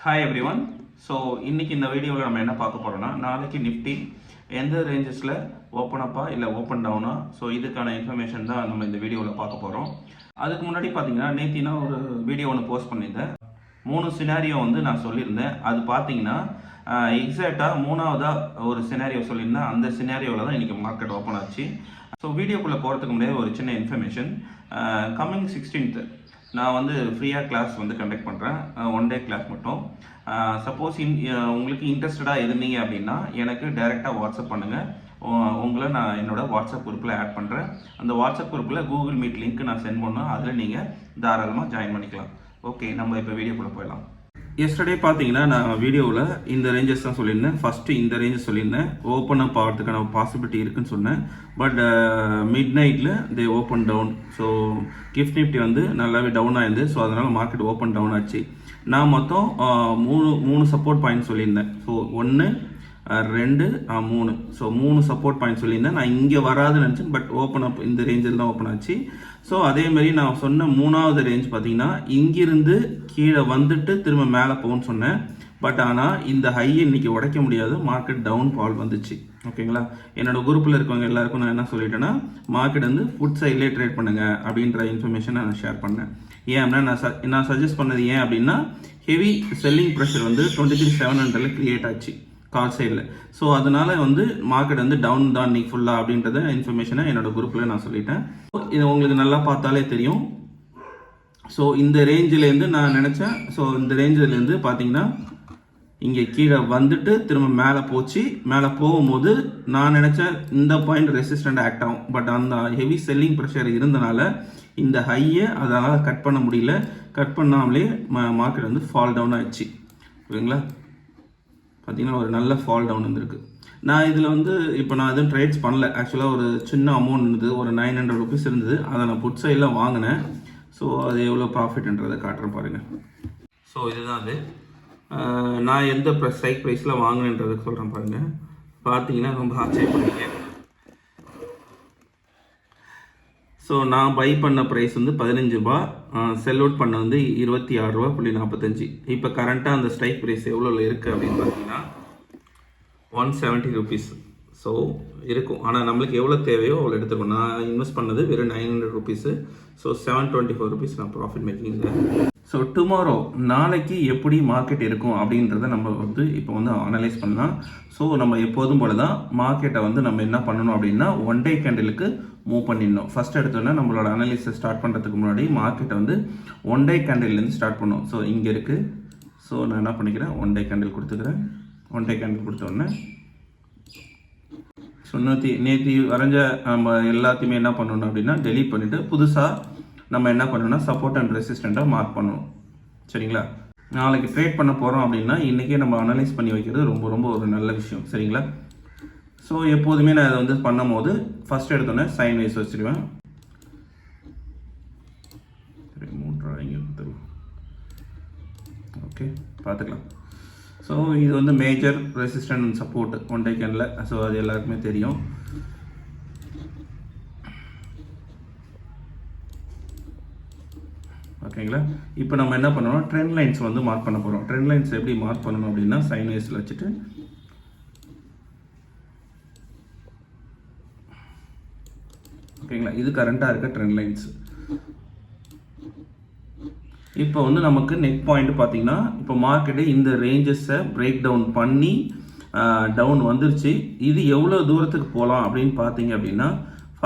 Hi every one. So இன்றைக்கி இந்த வீடியோவில் நம்ம என்ன பார்க்க போகிறோம்னா, நாளைக்கு நிஃப்டி எந்த ரேஞ்சஸில் ஓப்பன் அப்பா இல்லை ஓப்பன் டவுனா, ஸோ இதுக்கான இன்ஃபர்மேஷன் தான் நம்ம இந்த வீடியோவில் பார்க்க போகிறோம். அதுக்கு முன்னாடி பார்த்தீங்கன்னா நேற்று நான் ஒரு வீடியோ ஒன்று போஸ்ட் பண்ணியிருந்தேன். 3 சினாரியோ நான் சொல்லியிருந்தேன். அது பார்த்தீங்கன்னா எக்ஸாக்டாக 3ஆவதாக ஒரு சினாரியோ சொல்லியிருந்தேன். அந்த சினாரியோவில் தான் இன்றைக்கி மார்க்கெட் ஓப்பன் ஆச்சு. ஸோ வீடியோக்குள்ளே போகிறதுக்கு முன்னாடி ஒரு சின்ன இன்ஃபர்மேஷன். கம்மிங் 16th நான் ஃப்ரீயாக கிளாஸ் கண்டக்ட் பண்ணுறேன். 1 டே கிளாஸ் மட்டும். சப்போஸ் உங்களுக்கு இன்ட்ரெஸ்டடாக இருந்தீங்க அப்படின்னா எனக்கு டைரெக்டாக வாட்ஸ்அப் பண்ணுங்கள். உங்களை நான் என்னோடய வாட்ஸ்அப் குரூப்பில் ஆட் பண்ணுறேன். அந்த வாட்ஸ்அப் குரூப்பில் கூகுள் மீட் லிங்க் நான் சென்ட் பண்ணோம். அதில் நீங்கள் தாராளமாக ஜாயின் பண்ணிக்கலாம். ஓகே, நம்ம இப்போ வீடியோக்குள்ளே போயிடலாம். எஸ்டர்டே பார்த்தீங்கன்னா நான் வீடியோவில் இந்த ரேஞ்சஸ் தான் சொல்லியிருந்தேன். ஃபஸ்ட்டு இந்த ரேஞ்சஸ் சொல்லியிருந்தேன். ஓப்பன் அப் ஆகிறதுக்கான பாசிபிலிட்டி இருக்குன்னு சொன்னேன். பட் மிட் நைட்டில் they open down. So gift nifty நல்லாவே டவுன் ஆயிருந்து. ஸோ அதனால் மார்க்கெட் ஓப்பன் டவுன் ஆச்சு. நான் மொத்தம் மூணு சப்போர்ட் பாயிண்ட் சொல்லியிருந்தேன். ஸோ 1 2 3. ஸோ 3 சப்போர்ட் பாயிண்ட் சொல்லியிருந்தேன். நான் இங்கே வராதுன்னு நினச்சேன். பட் ஓப்பன் அப் இந்த ரேஞ்சில் தான் ஓப்பன் ஆச்சு. ஸோ அதேமாரி நான் சொன்ன 3ஆவது ரேஞ்ச் பார்த்தீங்கன்னா இங்கிருந்து கீழே வந்துட்டு திரும்ப மேலே போகும்னு சொன்னேன். பட் ஆனால் இந்த ஹையை இன்றைக்கி உடைக்க முடியாது. மார்க்கெட் டவுன் ஃபால் வந்துச்சு. ஓகேங்களா? என்னோடய குரூப்பில் இருக்கவங்க எல்லாருக்கும் நான் என்ன சொல்லிட்டேன்னா, மார்க்கெட் ஃபுட் சைட்லேயே ட்ரேட் பண்ணுங்கள் அப்படின்ற இன்ஃபர்மேஷனை நான் ஷேர் பண்ணேன். ஏன் அப்படின்னா நான் சஜஸ்ட் பண்ணது ஏன் அப்படின்னா, ஹெவி செல்லிங் ப்ரெஷர் 23,700 கிரியேட் ஆச்சு கால் சைடில். ஸோ அதனால் மார்க்கெட் டவுன் தான் இன்னைக்கு ஃபுல்லாக அப்படின்றத இன்ஃபர்மேஷனை என்னோடய குரூப்பில் நான் சொல்லிட்டேன். இது உங்களுக்கு நல்லா பார்த்தாலே தெரியும். ஸோ இந்த ரேஞ்சிலேருந்து நான் நினச்சேன். ஸோ இந்த ரேஞ்சிலேருந்து பார்த்தீங்கன்னா இங்கே கீழே வந்துட்டு திரும்ப மேலே போச்சு. மேலே போகும்போது நான் நினச்சேன் இந்த பாயிண்ட் ரெசிஸ்டண்ட் ஆக்ட் ஆகும். பட் அந்த ஹெவி செல்லிங் ப்ரெஷர் இருந்தனால இந்த ஹையை அதனால் கட் பண்ண முடியல. கட் பண்ணாமலே மார்க்கெட் ஃபால் டவுன் ஆயிடுச்சு. ஓகேங்களா? பார்த்தீங்கன்னா ஒரு நல்ல ஃபால் டவுன் வந்திருக்கு. நான் இதில் இப்போ நான் எதுவும் ட்ரேட்ஸ் பண்ணல. ஆக்சுவலாக ஒரு சின்ன அமௌண்ட் இருந்தது, ஒரு 900 ருபீஸ் இருந்தது. அதை நான் புட் சைடில் வாங்கினேன். ஸோ அது எவ்வளோ ப்ராஃபிட்ன்றதை காட்டுறேன் பாருங்கள். ஸோ இதுதான் அது. நான் எந்த ஸ்ட்ரைக் ப்ரைஸில் வாங்கினேன்றதுக்கு சொல்கிறேன் பாருங்கள். பார்த்தீங்கன்னா ரொம்ப ஆச்சரியப்படுவீங்க. ஸோ நான் பை பண்ண ப்ரைஸ் 15 ரூபா, செல் அவுட் பண்ண 26.45. இப்போ கரண்ட்டாக அந்த ஸ்ட்ரைக் ப்ரைஸ் எவ்வளோ இருக்குது அப்படின்னு பார்த்தீங்கன்னா 170 ருபீஸ். ஸோ இருக்கும். ஆனால் நம்மளுக்கு எவ்வளோ தேவையோ அவ்வளோ எடுத்துக்கணும். நான் இன்வெஸ்ட் பண்ணது வெறும் 900 ருபீஸு. ஸோ 724 ருபீஸ் நான் ப்ராஃபிட் மேக்கிங் இல்லை. ஸோ டுமாரோ நாளைக்கு எப்படி மார்க்கெட் இருக்கும் அப்படின்றத நம்ம இப்போ அனலைஸ் பண்ணலாம். ஸோ நம்ம எப்போதும் போல தான் மார்க்கெட்டை நம்ம என்ன பண்ணணும் அப்படின்னா, 1 டே கேண்டிலுக்கு மூவ் பண்ணிடணும். ஃபஸ்ட் எடுத்தோன்னா நம்மளோட அனலிஸை ஸ்டார்ட் பண்ணுறதுக்கு முன்னாடி மார்க்கெட்டை 1 டே கேண்டில்லேருந்து ஸ்டார்ட் பண்ணும். ஸோ இங்கே இருக்குது. ஸோ நான் என்ன பண்ணிக்கிறேன், 1 டே கேண்டில் கொடுத்துக்கிறேன். 1 டே கேண்டில் கொடுத்தோடனே ஸோ நேற்று வரைஞ்ச நம்ம எல்லாத்தையுமே என்ன பண்ணணும் அப்படின்னா டெலீட் பண்ணிவிட்டு புதுசாக நம்ம என்ன பண்ணணும்னா சப்போர்ட் அண்ட் ரெசிஸ்டண்ட்டாக மார்க் பண்ணணும். சரிங்களா? நாளைக்கு ட்ரேட் பண்ண போகிறோம் அப்படின்னா இன்றைக்கே நம்ம அனலைஸ் பண்ணி வைக்கிறது ரொம்ப ரொம்ப ஒரு நல்ல விஷயம். சரிங்களா? ஸோ எப்போதுமே நான் அதை பண்ணும் போது ஃபஸ்ட் எடுத்தோன்னே சைன் வைஸ் வச்சுருவேன். ஓகே, பார்த்துக்கலாம். ஸோ இது major resistant and support 1 day candle. So அது எல்லாருக்குமே தெரியும். ஓகேங்களா? இப்போ நம்ம என்ன பண்ணணும், ட்ரெண்ட் லைன்ஸ் மார்க் பண்ண போகிறோம். ட்ரெண்ட் லைன்ஸ் எப்படி மார்க் பண்ணணும் அப்படின்னா, சைன் வைஸில் வச்சுட்டு ஓகேங்களா, இது கரண்ட்டாக இருக்க ட்ரெண்ட் லைன்ஸ். இப்போ நமக்கு நெக் பாயிண்ட் பார்த்தீங்கன்னா, இப்போ மார்க்கெட்டு இந்த ரேஞ்சஸை பிரேக் டவுன் பண்ணி டவுன் வந்துருச்சு. இது எவ்வளோ தூரத்துக்கு போகலாம் அப்படின்னு பார்த்தீங்க அப்படின்னா,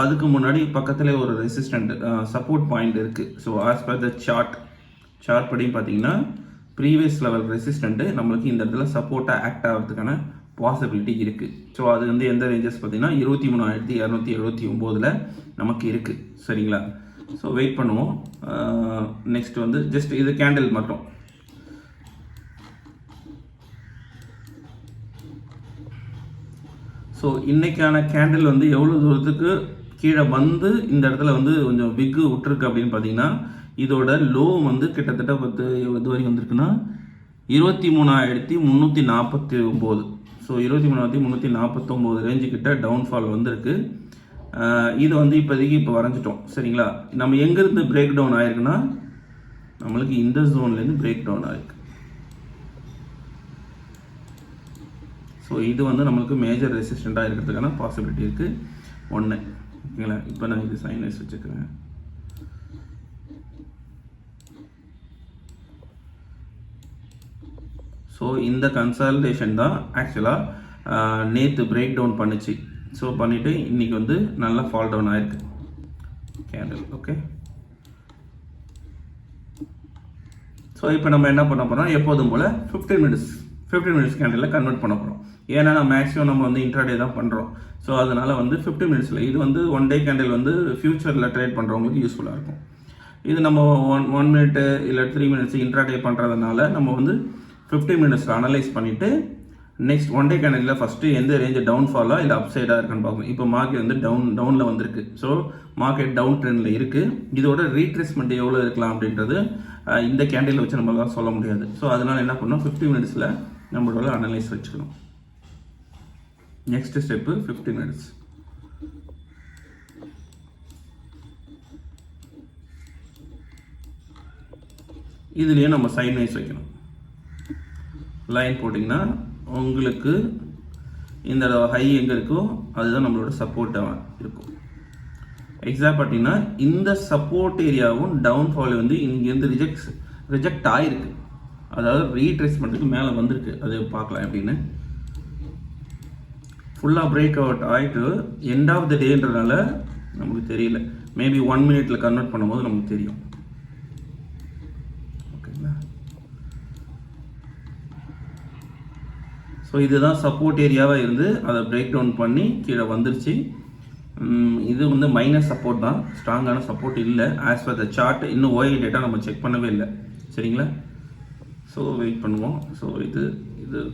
அதுக்கு முன்னாடி பக்கத்தில் ஒரு ரெசிஸ்டண்ட் சப்போர்ட் பாயிண்ட் இருக்குது. So as per the chart படி பார்த்தீங்கன்னா ப்ரீவியஸ் லெவல் ரெசிஸ்டண்ட்டு நம்மளுக்கு இந்த இடத்துல சப்போர்ட்டாக ஆக்ட் ஆகிறதுக்கான பாசிபிலிட்டி இருக்குது. ஸோ அது எந்த ரேஞ்சஸ் பார்த்தீங்கன்னா 23,279 நமக்கு இருக்குது. சரிங்களா? ஸோ வெயிட் பண்ணுவோம். நெக்ஸ்ட் ஜஸ்ட் இது கேண்டில் மட்டும். ஸோ இன்றைக்கான கேண்டில் எவ்வளோ தூரத்துக்கு கீழே இந்த இடத்துல கொஞ்சம் பிக்கு விட்டுருக்கு அப்படின்னு பார்த்தீங்கன்னா, இதோட லோ கிட்டத்தட்ட இது வரைக்கும் வந்திருக்குன்னா 23,349. ஸோ 23,349 ரேஞ்சு கிட்ட டவுன்ஃபால் வந்திருக்கு. இது இப்போதைக்கு இப்போ வரைஞ்சிட்டோம். சரிங்களா? நம்ம எங்கேருந்து பிரேக் டவுன் ஆகிருக்குன்னா, நம்மளுக்கு இந்த ஜோன்லேருந்து பிரேக் டவுன் ஆகிருக்கு. ஸோ இது வந்து நம்மளுக்கு மேஜர் ரெசிஸ்டண்ட்டாக இருக்கிறதுக்கான பாசிபிலிட்டி இருக்குது ஒன்று. ஓகேங்களா, இப்போ நான் இது சைனஸ் வச்சுக்கிறேன். ஸோ இந்த கன்சால்டேஷன் தான் ஆக்சுவலாக நேற்று பிரேக் டவுன் பண்ணிச்சு. ஸோ பண்ணிவிட்டு இன்றைக்கி வந்து நல்லா ஃபால் டவுன் ஆகிருக்கு கேண்டில். ஓகே, ஸோ இப்போ நம்ம என்ன பண்ண போகிறோம், எப்போதும் போல் 15 மினிட்ஸ் கேண்டிலில் கன்வெர்ட் பண்ண போகிறோம். ஏன்னா நம்ம மேக்ஸிமம் நம்ம வந்து இன்ட்ராடே தான் பண்ணுறோம். ஸோ அதனால் வந்து 15 மினிட்ஸில் இது வந்து 1 டே கேண்டில் வந்து ஃப்யூச்சரில் ட்ரேட் பண்ணுறவங்களுக்கு யூஸ்ஃபுல்லாக இருக்கும். இது நம்ம 1 மினிட்டு இல்லை 3 மினிட்ஸ் இன்ட்ராடே பண்ணுறதுனால நம்ம வந்து 15 மினிட்ஸில் அனலைஸ் பண்ணிவிட்டு நெக்ஸ்ட் 1 டே கேண்டில் ஃபஸ்ட்டு எந்த ரேஞ்சு டவுன்ஃபாலாக இல்லை அப் சைடாக இருக்கான்னு பார்க்கணும். இப்போ மார்க்கெட் வந்து டவுனில் வந்திருக்கு. ஸோ மார்க்கெட் டவுன் ட்ரெண்டில் இருக்குது. இதோட ரீட்ரேஸ்மெண்ட் எவ்வளோ இருக்கலாம் அப்படின்றது இந்த கேண்டில் வச்சு நம்மளால சொல்ல முடியாது. ஸோ அதனால் என்ன பண்ணணும், 15 மினிட்ஸில் நம்மளோட அனலைஸ் வச்சுக்கணும். Next step 15 minutes. இதுலேயே நம்ம சைன் வைஸ் வைக்கணும். லைன் போட்டிங்கன்னா உங்களுக்கு இந்த ஹை எங்கே இருக்கோ அதுதான் நம்மளோட சப்போர்ட்டாக இருக்கும். எக்ஸாக்ட் பார்த்தீங்கன்னா இந்த சப்போர்ட் ஏரியாவும் டவுன்ஃபால் வந்து இங்கேருந்து ரிஜெக்ட் ஆகிருக்கு. அதாவது ரீட்ரேஸ்மெண்ட்டுக்கு மேலே வந்திருக்கு. அது பார்க்கலாம் எப்படின்னு. ஃபுல்லாக பிரேக் அவுட் ஆகிட்டு எண்ட் ஆஃப் த டேன்றதுனால நமக்கு தெரியல. மேபி 1 மினிட்ல கன்வெர்ட் பண்ணும்போது நமக்கு தெரியும். ஓகேங்களா, ஸோ இதுதான் சப்போர்ட் ஏரியாவாக இருந்து அதை பிரேக் டவுன் பண்ணி கீழே வந்துருச்சு. இது வந்து மைனஸ் சப்போர்ட் தான், ஸ்ட்ராங்கான சப்போர்ட் இல்லை. ஆஸ் பர் த சார்ட் இன்னும் ஓஐ டேட்டா நம்ம செக் பண்ணவே இல்லை. சரிங்களா, ஸோ வெயிட் பண்ணுவோம். ஸோ இது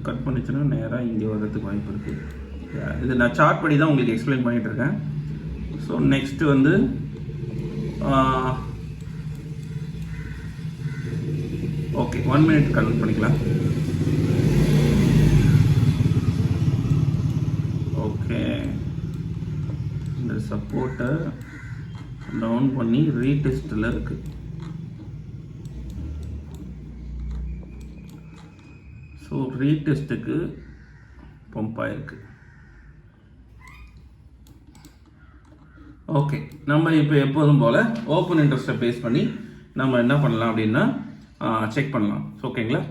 கட் பண்ணிச்சுன்னா நேராக இங்கே வர்றதுக்கு வாய்ப்பு இருக்குது. இது நான் சார்ட் படி தான் உங்களுக்கு எக்ஸ்பிளைன் பண்ணிகிட்டு இருக்கேன். ஸோ நெக்ஸ்ட்டு வந்து ஓகே 1 மினிட் கன்வெர்ட் பண்ணிக்கலாம். ஓகே, இந்த சப்போர்ட்டை டவுன் பண்ணி ரீடெஸ்ட்டில் இருக்குது. ஸோ ரீடெஸ்ட்டுக்கு பம்ப் ஆகிருக்கு. ஓகே, நம்ம இப்போ எப்போதும் போல் ஓப்பன் இன்ட்ரெஸ்ட்டை பேஸ் பண்ணி நம்ம என்ன பண்ணலாம் அப்படின்னா செக் பண்ணலாம். ஓகேங்களா,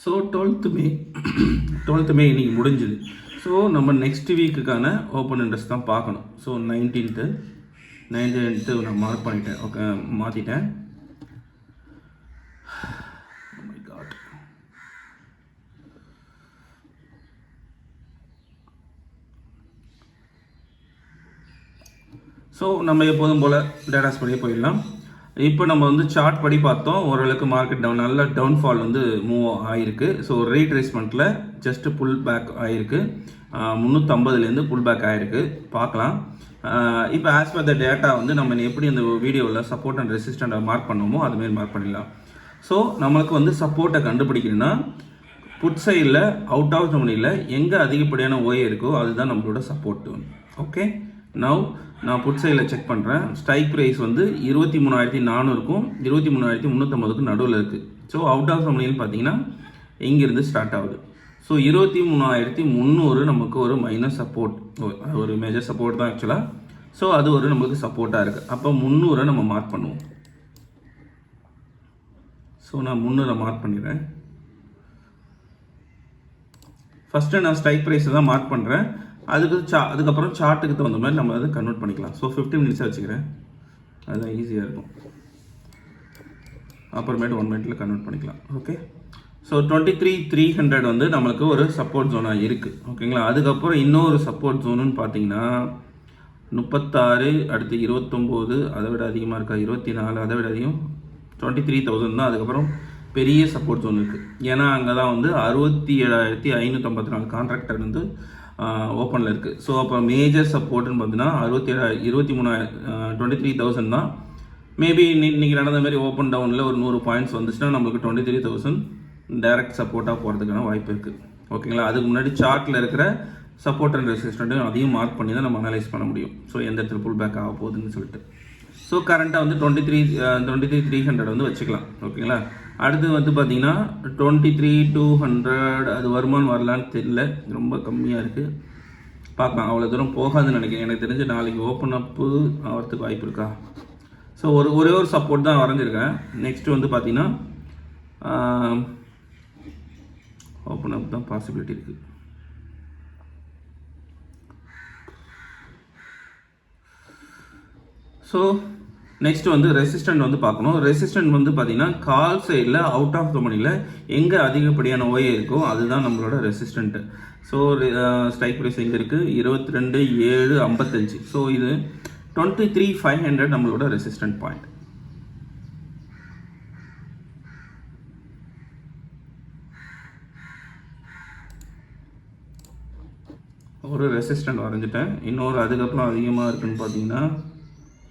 ஸோ 12th மே இன்னைக்கு முடிஞ்சுது. ஸோ நம்ம நெக்ஸ்ட் வீக்குக்கான ஓப்பன் இன்ட்ரெஸ்ட் தான் பார்க்கணும். ஸோ 19th நான் மார்க் பண்ணிட்டேன். ஓகே, மாற்றிட்டேன். ஸோ நம்ம எப்போதும் போல் டேட்டாஸ் படி போயிடலாம். இப்போ நம்ம வந்து சார்ட் படி பார்த்தோம். ஓரளவுக்கு மார்க்கெட் நல்ல டவுன்ஃபால் வந்து மூவ் ஆகிருக்கு. ஸோ ரீட்ரேஸ்மெண்ட்டில் ஜஸ்ட் புல் பேக் ஆகிருக்கு. 350லேருந்து புல் பேக் ஆகிருக்கு. பார்க்கலாம். இப்போ ஆஸ் பர் த டேட்டா வந்து நம்ம எப்படி அந்த வீடியோவில் சப்போர்ட் அண்ட் ரெசிஸ்டண்ட்டை மார்க் பண்ணுவோமோ அதுமாரி மார்க் பண்ணிடலாம். ஸோ நம்மளுக்கு வந்து சப்போர்ட்டை கண்டுபிடிக்கணும்னா புட் சைடில் அவுட் ஆஃப் த மணியில் எங்கே அதிகப்படியான ஓஏ இருக்கோ அதுதான் நம்மளோட சப்போர்ட். ஓகே, நவ் நான் புட் சைடில் செக் பண்ணுறேன். ஸ்ட்ரைக் ப்ரைஸ் வந்து 23,400க்கும் 23,350க்கும் நடுவில் இருக்குது. ஸோ அவுட் ஆஃப் த மணின்னு பார்த்தீங்கன்னா இங்கேருந்து ஸ்டார்ட் ஆகுது. ஸோ 23,300 நமக்கு ஒரு மைனஸ் சப்போர்ட், ஒரு மேஜர் சப்போர்ட் தான் ஆக்சுவலாக. ஸோ அது ஒரு நமக்கு சப்போர்ட்டாக இருக்குது. அப்போ 300 நம்ம மார்க் பண்ணுவோம். ஸோ நான் 300 மார்க் பண்ணிடுறேன். ஃபஸ்ட்டு நான் ஸ்ட்ரைக் ப்ரைஸை தான் மார்க் பண்ணுறேன். அதுக்கப்புறம் சார்ட்டுக்கு தகுந்த மாதிரி நம்ம அதை கன்வெர்ட் பண்ணிக்கலாம். ஸோ 15 மினிட்ஸாக வச்சுக்கிறேன், அதுதான் ஈஸியாக இருக்கும். அப்புறமேட்டு 1 மினிட்ல கன்வெர்ட் பண்ணிக்கலாம். ஓகே, ஸோ 23,300 வந்து நம்மளுக்கு ஒரு சப்போர்ட் ஜோனாக இருக்குது. ஓகேங்களா, அதுக்கப்புறம் இன்னொரு சப்போர்ட் ஜோனுன்னு பார்த்தீங்கன்னா 36, அடுத்து 29, அதை விட அதிகமாக இருக்கா 24, அதை விட அதிகம் 23,000 தான். அதுக்கப்புறம் பெரிய சப்போர்ட் ஜோன் இருக்குது. ஏன்னா அங்கே தான் வந்து 67,554 கான்ட்ராக்டர் வந்து ஓப்பனில் இருக்குது. ஸோ அப்போ மேஜர் சப்போர்ட்டுன்னு பார்த்தீங்கன்னா 23,000 தான். மேபி இன்றைக்கி நடந்த மாதிரி ஓப்பன் டவுனில் ஒரு 100 பாயிண்ட்ஸ் வந்துச்சுன்னா நம்மளுக்கு 23,000 டைரக்ட் சப்போர்ட்டாக போகிறதுக்கான வாய்ப்பு இருக்குது. ஓகேங்களா, அதுக்கு முன்னாடி சார்ட்டில் இருக்கிற சப்போர்ட் அண்ட் ரெசிஸ்டண்ட்டையும் அதையும் மார்க் பண்ணி தான் நம்ம அனலைஸ் பண்ண முடியும். ஸோ எந்த இடத்துல புல் பேக் ஆக போகுதுன்னு சொல்லிட்டு. ஸோ கரண்ட்டாக வந்து 23,300 வந்து வச்சுக்கலாம். ஓகேங்களா. அடுத்து வந்து பார்த்தீங்கன்னா 23,200 அது வருமானம் வரலான்னு தெரியல, ரொம்ப கம்மியாக இருக்குது. பார்க்கலாம், அவ்வளோ தூரம் போகாதுன்னு நினைக்கிறேன். எனக்கு தெரிஞ்சு நாளைக்கு ஓப்பன் அப்பு ஆகிறதுக்கு வாய்ப்பு இருக்கா. ஸோ ஒரே ஒரு சப்போர்ட் தான் வரைஞ்சிருக்கேன். நெக்ஸ்ட்டு வந்து பார்த்தீங்கன்னா ஓப்பன் அப் தான் பாசிபிலிட்டி இருக்குது. ஸோ நெக்ஸ்ட் வந்து ரெசிஸ்டன்ட் வந்து பார்க்கணும். ரெசிஸ்டன்ட் வந்து பார்த்தீங்கன்னா கால் சைடில் அவுட் ஆஃப் த மணியில் எங்கே அதிகப்படியான ஓஏ இருக்கோ அதுதான் நம்மளோட ரெசிஸ்டன்ட்டு. ஸோ ஸ்ட்ரைக் ப்ரைஸ் எங்கே இருக்குது, 22,755. ஸோ இது 23,500 நம்மளோட ரெசிஸ்டன்ட் பாயிண்ட். ஒரு ரெசிஸ்டன்ட் வரைஞ்சிட்டேன். இன்னொரு அதுக்கப்புறம் அதிகமாக இருக்குதுன்னு பார்த்தீங்கன்னா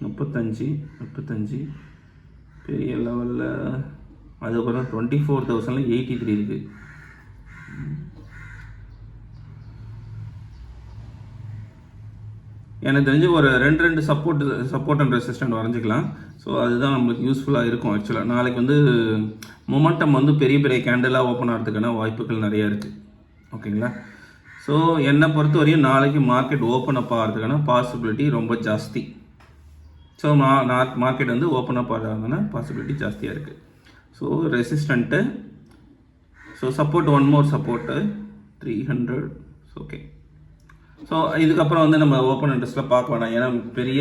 35 பெரிய லெவலில். அதுக்கப்புறம் 24,083 இருக்குது. எனக்கு தெரிஞ்சு ஒரு ரெண்டு சப்போர்ட் அண்ட் ரெசிஸ்டன்ட் வரைஞ்சிக்கலாம். ஸோ அதுதான் நம்மளுக்கு யூஸ்ஃபுல்லாக இருக்கும். ஆக்சுவலாக நாளைக்கு வந்து மொமெண்டம் வந்து பெரிய கேண்டலாக ஓப்பன் ஆகிறதுக்கான வாய்ப்புகள் நிறையா இருக்குது. ஓகேங்களா. ஸோ என்னை பொறுத்த வரையும் நாளைக்கு மார்க்கெட் ஓப்பன் அப் ஆகிறதுக்கான பாசிபிலிட்டி ரொம்ப ஜாஸ்தி. ஸோ மார்க்கெட் வந்து ஓப்பன் அப் ஆகிறதுக்கான பாசிபிலிட்டி ஜாஸ்தியாக இருக்குது. So resistant, so support, one more support 300. Okay. So இதுக்கப்புறம் வந்து நம்ம ஓப்பன் இன்ட்ரெஸ்ட்டில் பார்க்க வேணாம், ஏன்னா பெரிய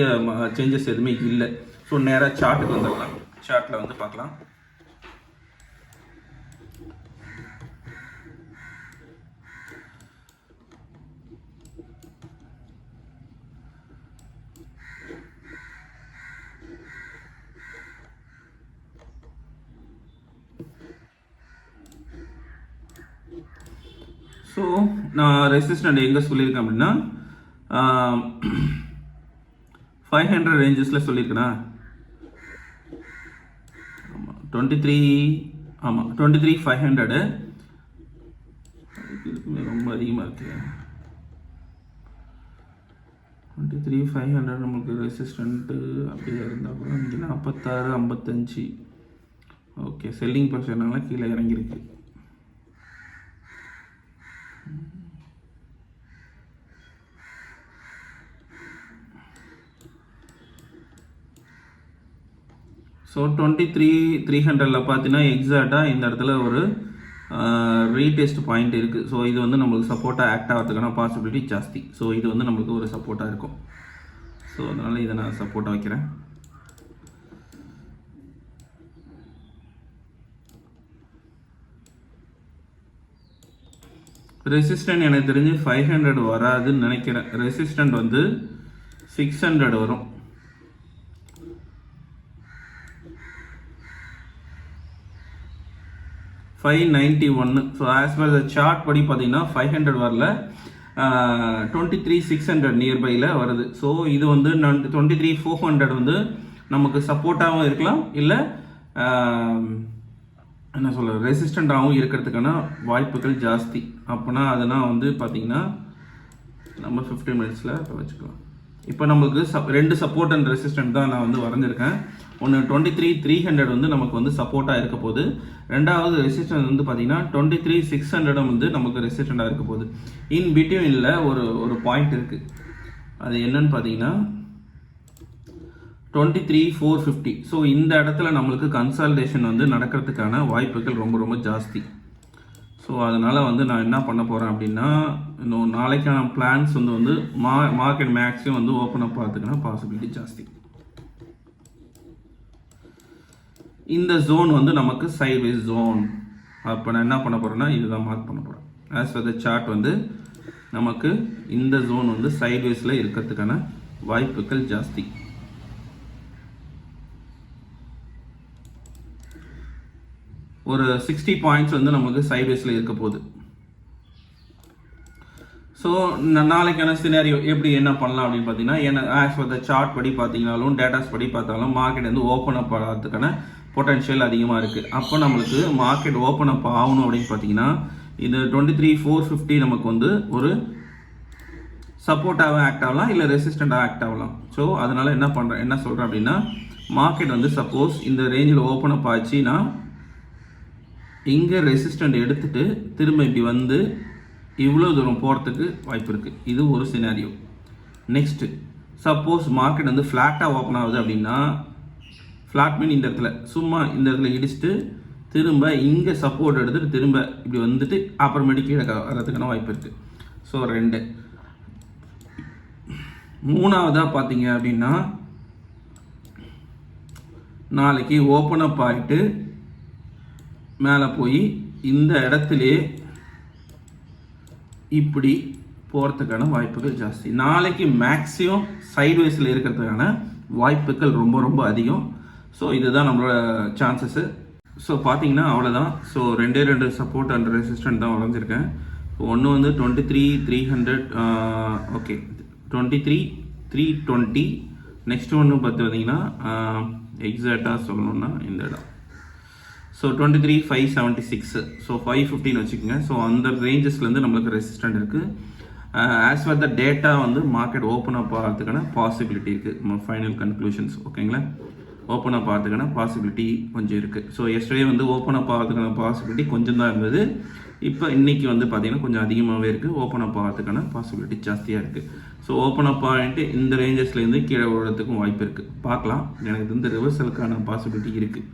சேஞ்சஸ் எதுவுமே இல்லை. ஸோ நேராக சார்ட்டுக்கு வந்துடலாம். சார்ட்டில் வந்து பார்க்கலாம். ஸோ நான் ரெசிஸ்டன்ட் எங்கே சொல்லியிருக்கேன் அப்படின்னா 500 ரேஞ்சஸில் சொல்லியிருக்கேனா. ஆமாம் 23,500 ரொம்ப அதிகமாக இருக்குது. 23,500 நம்மளுக்கு ரெசிஸ்டன்ட்டு அப்படியே இருந்தால் கூட இங்கே 46, 55. ஓகே, செல்லிங் ப்ரெஷர்னால கீழே இறங்கியிருக்கு. ஸோ 23,300 பார்த்தீங்கன்னா எக்ஸாக்டாக இந்த இடத்துல ஒரு ரீடெஸ்ட் பாயிண்ட் இருக்குது. ஸோ இது வந்து நம்மளுக்கு சப்போர்ட்டாக ஆக்ட் ஆகிறதுக்கான பாசிபிலிட்டி ஜாஸ்தி. ஸோ இது வந்து நம்மளுக்கு ஒரு சப்போர்ட்டாக இருக்கும். ஸோ அதனால் இதை நான் சப்போர்ட்டாக வைக்கிறேன். ரெசிஸ்டன்ட் எனக்கு தெரிஞ்சு 500 வராதுன்னு நினைக்கிறேன். ரெசிஸ்டன்ட் வந்து 600 வரும். $591. So as per the chart படி பார்த்தீங்கன்னா 500 வரல, 23,600 நியர்பையில் வருது. ஸோ இது வந்து 23,400 வந்து நமக்கு சப்போர்ட்டாகவும் இருக்கலாம், இல்லை என்ன சொல்ல ரெசிஸ்டண்ட்டாகவும் இருக்கிறதுக்கான வாய்ப்புகள் ஜாஸ்தி. அப்போனா அதெல்லாம் வந்து பார்த்திங்கன்னா நம்ம 15 மினிட்ஸில் வச்சுக்கலாம். இப்போ நம்மளுக்கு ரெண்டு சப்போர்ட் அண்ட் ரெசிஸ்டன்ட் தான் நான் வந்து வரைஞ்சிருக்கேன். ஒன்று 23,300 வந்து நமக்கு வந்து சப்போர்ட்டாக இருக்க போகுது. ரெண்டாவது ரெசிஸ்டன்ட் வந்து பார்த்தீங்கன்னா 23,600 வந்து நமக்கு ரெசிஸ்டண்ட்டாக இருக்க போகுது. இன் பிட்வீனில் ஒரு பாயிண்ட் இருக்குது. அது என்னன்னு பார்த்தீங்கன்னா 23,450. ஸோ இந்த இடத்துல நம்மளுக்கு கன்சால்டேஷன் வந்து நடக்கிறதுக்கான வாய்ப்புகள் ரொம்ப ரொம்ப ஜாஸ்தி. ஸோ அதனால் வந்து நான் என்ன பண்ண போகிறேன் அப்படின்னா, இன்னும் நாளைக்கான பிளான்ஸ் வந்து மார்க்கெட் மேக்ஸிமம் வந்து ஓப்பன் அப் ஆகிறதுக்கான பாசிபிலிட்டி ஜாஸ்தி. இந்த ஜோன் வந்து நமக்கு சைட்வேஸ் ஜோன். அப்போ நான் என்ன பண்ண போகிறேன்னா இதுதான் மார்க் பண்ண போகிறேன். ஆஸ் பர் த சார்ட் வந்து நமக்கு இந்த ஜோன் வந்து சைட்வேஸில் இருக்கிறதுக்கான வாய்ப்புகள் ஜாஸ்தி. ஒரு 60 பாயிண்ட்ஸ் வந்து நமக்கு சைட்வேஸில் இருக்க போகுது. ஸோ நாளைக்கான சினாரியோ எப்படி என்ன பண்ணலாம் அப்படின்னு பார்த்தீங்கன்னா, ஆஸ் பர் த சார்ட் படி பார்த்தீங்கன்னாலும் டேட்டாஸ் படி பார்த்தாலும் மார்க்கெட் வந்து ஓப்பன் அப் ஆகிறதுக்கான பொட்டன்ஷியல் அதிகமாக இருக்குது. அப்போ நம்மளுக்கு மார்க்கெட் ஓப்பன் அப் ஆகணும் அப்படின்னு பார்த்தீங்கன்னா இது 23,450 நமக்கு வந்து ஒரு சப்போர்ட்டாகவும் ஆக்ட் ஆகலாம், இல்லை ரெசிஸ்டண்ட்டாக ஆக்ட் ஆகலாம். ஸோ அதனால் என்ன சொல்கிறேன் அப்படின்னா, மார்க்கெட் வந்து சப்போஸ் இந்த ரேஞ்சில் ஓப்பன் அப் ஆச்சுன்னா இங்கே ரெசிஸ்டண்ட் எடுத்துகிட்டு திரும்ப இப்படி வந்து இவ்வளோ தூரம் போகிறதுக்கு வாய்ப்பு இருக்குது. இது ஒரு சினாரியோ. நெக்ஸ்ட்டு, சப்போஸ் மார்க்கெட் வந்து ஃப்ளாட்டாக ஓப்பன் ஆகுது அப்படின்னா, ஃப்ளாட் மீன் இந்த இடத்துல சும்மா இந்த இடத்துல இடிச்சுட்டு திரும்ப இங்கே சப்போர்ட் எடுத்துகிட்டு திரும்ப இப்படி வந்துட்டு அப்புறமேட்டு கீழே வர்றதுக்கான வாய்ப்பு இருக்குது. ஸோ 2. மூணாவதாக பார்த்தீங்க அப்படின்னா, நாளைக்கு ஓப்பன் அப் ஆகிட்டு மேலே போய் இந்த இடத்துலையே இப்படி போகிறதுக்கான வாய்ப்புகள் ஜாஸ்தி. நாளைக்கு மேக்ஸிமம் சைட்வேஸில் இருக்கிறதுக்கான வாய்ப்புகள் ரொம்ப ரொம்ப அதிகம். ஸோ இதுதான் நம்மளோட சான்சஸ்ஸு. ஸோ பார்த்தீங்கன்னா அவ்வளோதான். ஸோ 2 சப்போர்ட் அண்ட் ரெசிஸ்டன்ட் தான் வரைஞ்சிருக்கேன். ஒன்று வந்து 23,300, ஓகே 23,320. நெக்ஸ்ட் ஒன்று பார்த்தீங்கன்னா எக்ஸாக்டாக சொல்லணுன்னா இந்த இடம். ஸோ 23,576. ஸோ 515 வச்சுக்கோங்க. ஸோ அந்த ரேஞ்சஸ்லேருந்து நம்மளுக்கு ரெசிஸ்டன்ட் இருக்குது. ஆஸ் பர் த டேட்டா வந்து மார்க்கெட் ஓப்பன் அப் ஆகிறதுக்கான பாசிபிலிட்டி இருக்குது. ஃபைனல் கன்க்ளூஷன்ஸ் ஓகேங்களா. ஓப்பன் அப் ஆகிறதுக்கான பாசிபிலிட்டி கொஞ்சம் இருக்குது. ஸோ எஸ்டர்டே வந்து ஓப்பன் அப் ஆகிறதுக்கான பாசிபிலிட்டி கொஞ்சம் தான் இருந்தது. இப்போ இன்றைக்கி வந்து பார்த்திங்கன்னா கொஞ்சம் அதிகமாகவே இருக்குது. ஓப்பன் அப் ஆகிறதுக்கான பாசிபிலிட்டி ஜாஸ்தியாக இருக்குது. ஸோ ஓப்பன் அப் ஆகிட்டு இந்த ரேஞ்சஸ்லேருந்து கீழே விடுறதுக்கும் வாய்ப்பு இருக்குது. பார்க்கலாம். எனக்கு வந்து ரிவர்சலுக்கான பாசிபிலிட்டி இருக்குது.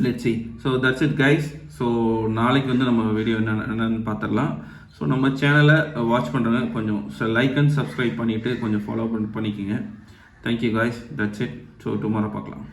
Let's see. So that's it guys. So நாளைக்கு வந்து நம்ம வீடியோ என்னென்னு பார்த்துடலாம். ஸோ நம்ம சேனலை வாட்ச் பண்ணுறவங்க கொஞ்சம் லைக் அண்ட் சப்ஸ்கிரைப் பண்ணிவிட்டு கொஞ்சம் ஃபாலோ பண்ணிக்கோங்க. Thank you guys. That's it. So tomorrow பார்க்கலாம்.